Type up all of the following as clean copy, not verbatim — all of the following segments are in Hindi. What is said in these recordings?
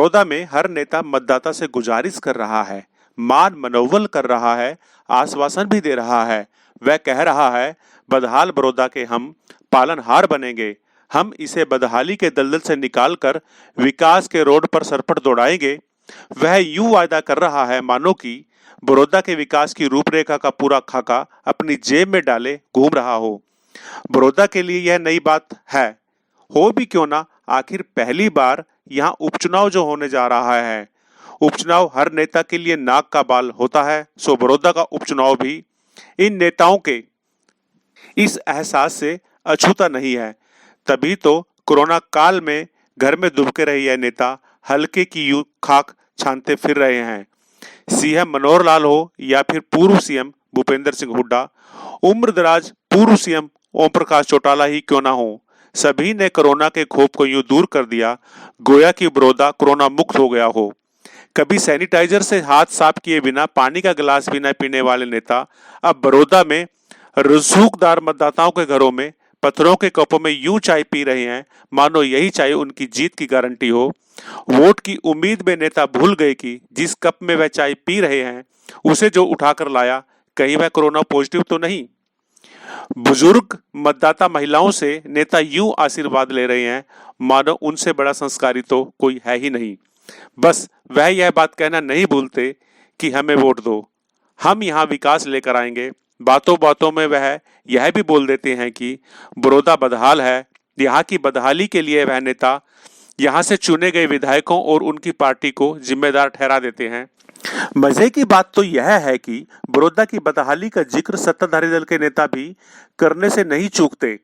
बड़ौदा में हर नेता मतदाता से गुजारिश कर रहा है, मान मनोबल कर रहा है, आश्वासन भी दे रहा है। वह कह रहा है, बदहाल बड़ौदा के हम पालनहार बनेंगे। हम इसे बदहाली के दलदल से निकालकर विकास के रोड पर सरपट दौड़ाएंगे। वह यूं वायदा कर रहा है मानो कि बड़ौदा के विकास की रूपरेखा का पूरा खाका अपनी जेब में डाले घूम रहा हो। बड़ौदा के लिए यह नई बात है, हो भी क्यों ना, आखिर पहली बार यहाँ उपचुनाव जो होने जा रहा है। उपचुनाव हर नेता के लिए नाक का बाल होता है, सो बड़ौदा का उपचुनाव भी इन नेताओं के इस एहसास से अछूता नहीं है। तभी तो कोरोना काल में घर में दुबके रहे यह नेता हल्के की यूं खाक छानते फिर रहे हैं। सीएम मनोहर लाल हो या फिर पूर्व सीएम भूपेंद्र सिंह हुड्डा, उम्र दराज पूर्व सीएम ओम प्रकाश चौटाला ही क्यों ना हो, सभी ने कोरोना के खौफ को यूं दूर कर दिया गोया कि बड़ौदा कोरोना मुक्त हो गया हो। कभी सैनिटाइजर से हाथ साफ किए बिना पानी का गिलास भी न पीने वाले नेता अब बड़ौदा में रसूखदार मतदाताओं के घरों में पत्थरों के कपों में यूं चाय पी रहे हैं मानो यही चाय उनकी जीत की गारंटी हो। वोट की उम्मीद में नेता भूल गए कि जिस कप में वह चाय पी रहे हैं उसे जो उठाकर लाया, कहीं वह कोरोना पॉजिटिव तो नहीं। बुजुर्ग मतदाता महिलाओं से नेता यूं आशीर्वाद ले रहे हैं मानो उनसे बड़ा संस्कारी तो कोई है ही नहीं। बस वह यह बात कहना नहीं भूलते कि हमें वोट दो, हम यहाँ विकास लेकर आएंगे। बातों बातों में वह यह भी बोल देते हैं कि बड़ौदा बदहाल है। यहाँ की बदहाली के लिए वह नेता यहाँ से चुने गए विधायकों और उनकी पार्टी को जिम्मेदार ठहरा देते हैं। मजे की बात तो यह है कि बड़ौदा की बदहाली का जिक्र सत्ताधारी दल के नेता भी करने से नहीं चूकते।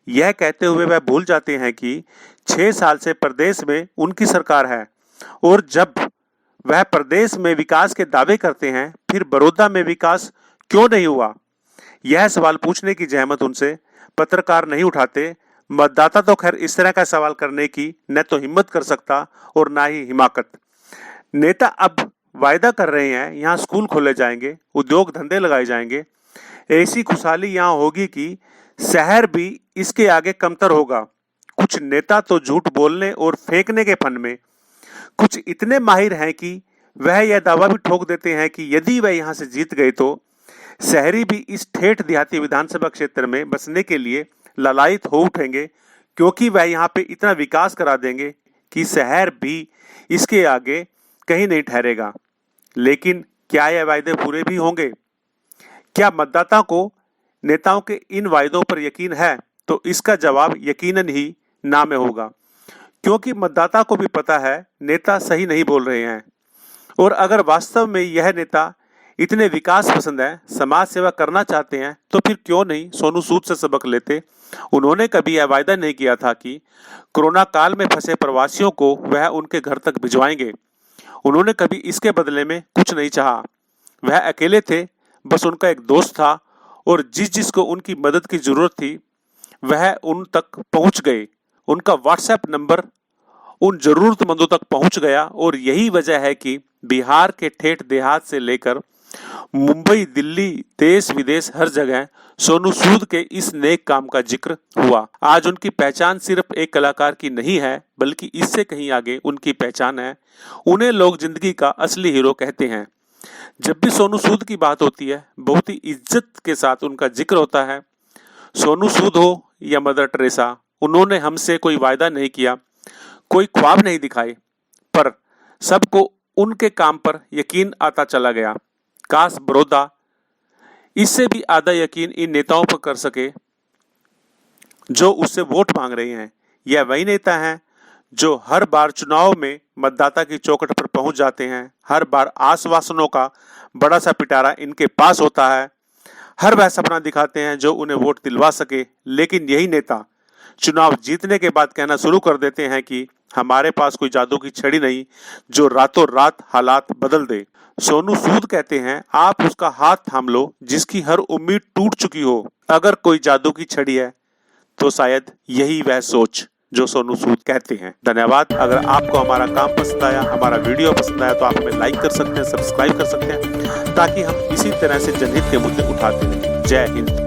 यह कहते हुए वह भूल जाते हैं कि 6 साल से प्रदेश में उनकी सरकार है और जब वह प्रदेश में विकास के दावे करते हैं फिर बड़ौदा में विकास क्यों नहीं हुआ। यह सवाल पूछने की जहमत उनसे पत्रकार नहीं उठाते। मतदाता तो खैर इस तरह का सवाल करने की न तो हिम्मत कर सकता और ना ही हिमाकत। नेता अब वायदा कर रहे हैं यहाँ स्कूल खोले जाएंगे, उद्योग धंधे लगाए जाएंगे, ऐसी खुशहाली यहाँ होगी कि शहर भी इसके आगे कमतर होगा। कुछ नेता तो झूठ बोलने और फेंकने के फन में कुछ इतने माहिर हैं कि वह यह दावा भी ठोक देते हैं कि यदि वह यहाँ से जीत गए तो शहरी भी इस ठेठ देहाती विधानसभा क्षेत्र में बसने के लिए लालायित हो उठेंगे, क्योंकि वह यहाँ पे इतना विकास करा देंगे कि शहर भी इसके आगे कहीं नहीं ठहरेगा। लेकिन क्या यह वायदे पूरे भी होंगे? क्या मतदाता को नेताओं के इन वायदों पर यकीन है? तो इसका जवाब यकीनन ही ना में होगा, क्योंकि मतदाता को भी पता है नेता सही नहीं बोल रहे हैं। और अगर वास्तव में यह नेता इतने विकास पसंद है, समाज सेवा करना चाहते हैं, तो फिर क्यों नहीं सोनू सूद से सबक लेते। उन्होंने कभी यह वायदा नहीं किया था कि कोरोना काल में फंसे प्रवासियों को वह उनके घर तक भिजवाएंगे। उन्होंने कभी इसके बदले में कुछ नहीं चाहा। वह अकेले थे, बस उनका एक दोस्त था और जिसको उनकी मदद की जरूरत थी वह उन तक पहुंच गए। उनका व्हाट्सएप नंबर उन जरूरतमंदों तक पहुंच गया और यही वजह है कि बिहार के ठेठ देहात से लेकर मुंबई, दिल्ली, देश विदेश हर जगह सोनू सूद के इस नेक काम का जिक्र हुआ। आज उनकी पहचान सिर्फ एक कलाकार की नहीं है, बल्कि इससे कहीं आगे उनकी पहचान है। उन्हें लोग जिंदगी का असली हीरो कहते हैं। जब भी सोनू सूद की बात होती है, बहुत ही इज्जत के साथ उनका जिक्र होता है। सोनू सूद हो या मदर टेरेसा, उन्होंने हमसे कोई वायदा नहीं किया, कोई ख्वाब नहीं दिखाए, पर सबको उनके काम पर यकीन आता चला गया। काश बड़ौदा इससे भी आधा यकीन इन नेताओं पर कर सके जो उससे वोट मांग रहे हैं। यह वही नेता हैं जो हर बार चुनाव में मतदाता की चौखट पर पहुंच जाते हैं। हर बार आश्वासनों का बड़ा सा पिटारा इनके पास होता है। हर वह सपना दिखाते हैं जो उन्हें वोट दिलवा सके। लेकिन यही नेता चुनाव जीतने के बाद कहना शुरू कर देते हैं कि हमारे पास कोई जादू की छड़ी नहीं जो रातों रात हालात बदल दे। सोनू सूद कहते हैं, आप उसका हाथ थाम लो जिसकी हर उम्मीद टूट चुकी हो। अगर कोई जादू की छड़ी है तो शायद यही वह सोच जो सोनू सूद कहते हैं। धन्यवाद। अगर आपको हमारा काम पसंद आया, हमारा वीडियो पसंद आया, तो आप हमें लाइक कर सकते हैं, सब्सक्राइब कर सकते हैं, ताकि हम इसी तरह से जनहित के मुद्दे उठाते रहें। जय हिंद।